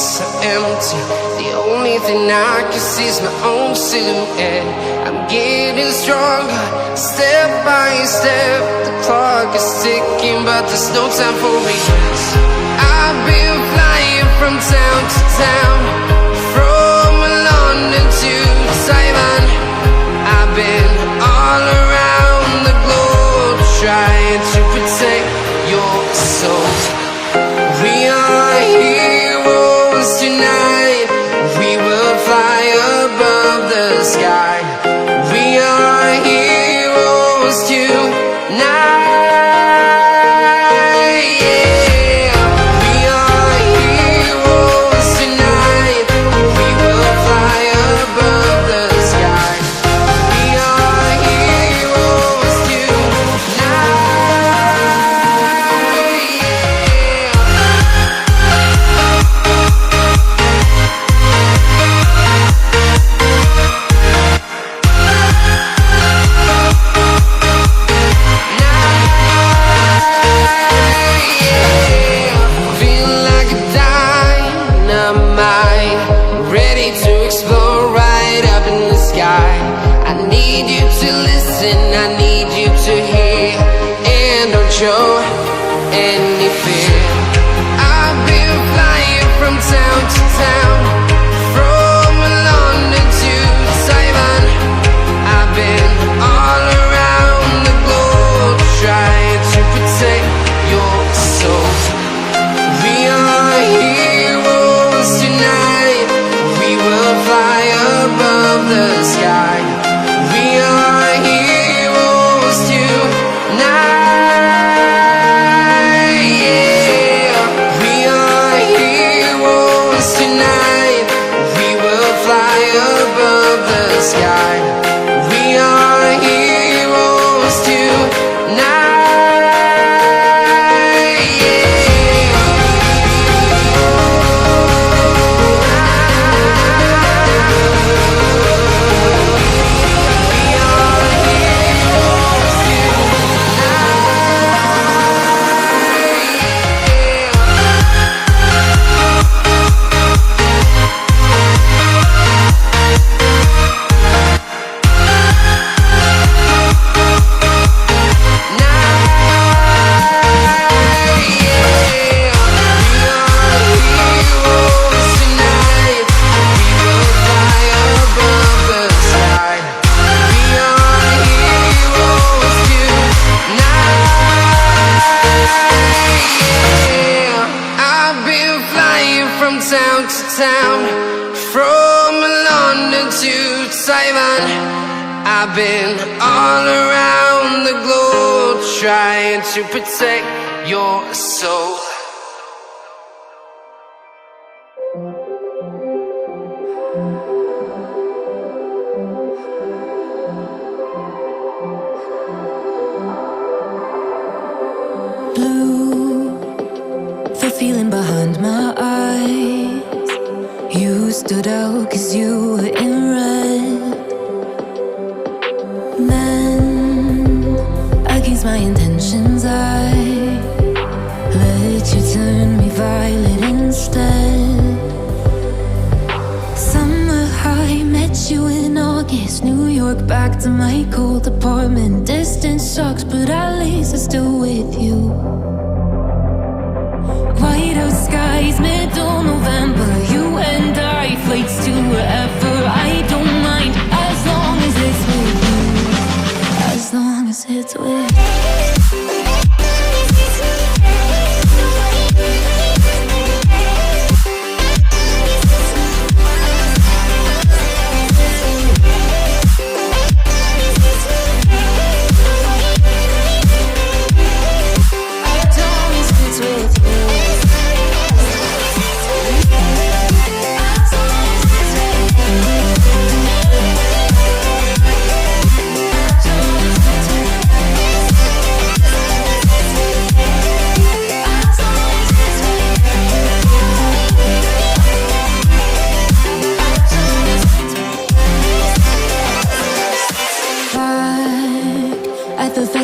so empty. The only thing I can see is my own silhouette. I'm getting stronger, step by step. The clock is ticking, but there's no time for me. I've been flying from town to town, from London to Taiwan. I've been all around the globe, trying to protect your soul. We are heroes tonight. We will fly above the sky. We are heroes tonight. Show any fear. I've been flying from town to town, from London to Taiwan. I've been all around the globe, trying to protect your soul. We are heroes tonight. We will fly above the sky. We are heroes tonight. Sky. We are heroes tonight. Town to town, from London to Taiwan. I've been all around the globe, trying to protect your soul. Blue, the feeling behind my eyes. You stood out 'cause you were in red. Men, against my intentions, I let you turn me violet instead. Summer high, met you in August. New York, back to my cold apartment. Distance sucks, but at least I'm still with you. White out skies, middle November. You and I, flights to wherever. I don't mind, as long as it's with you. As long as it's with you.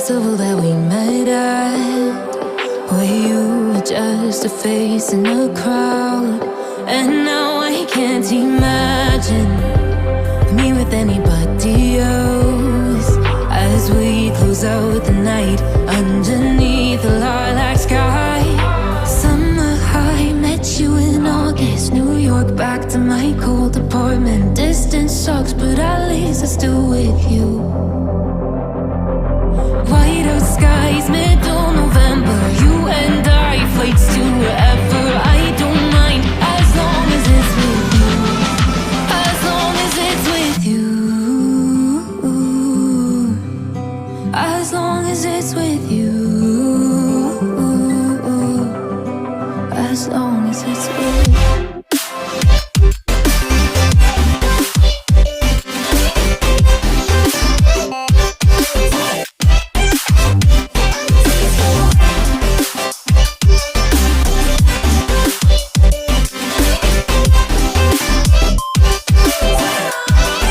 festival that we met at, where you were just a face in a crowd. And now I can't imagine me with anybody else. As we close out the night underneath the lilac sky. Summer high, met you in August. New York, back to my cold apartment. Distance sucks, but at least I'm still with you. Whiteout skies, middle November. You and I, flights to wherever. I don't mind, as long as it's with you. As long as it's with you. As long as it's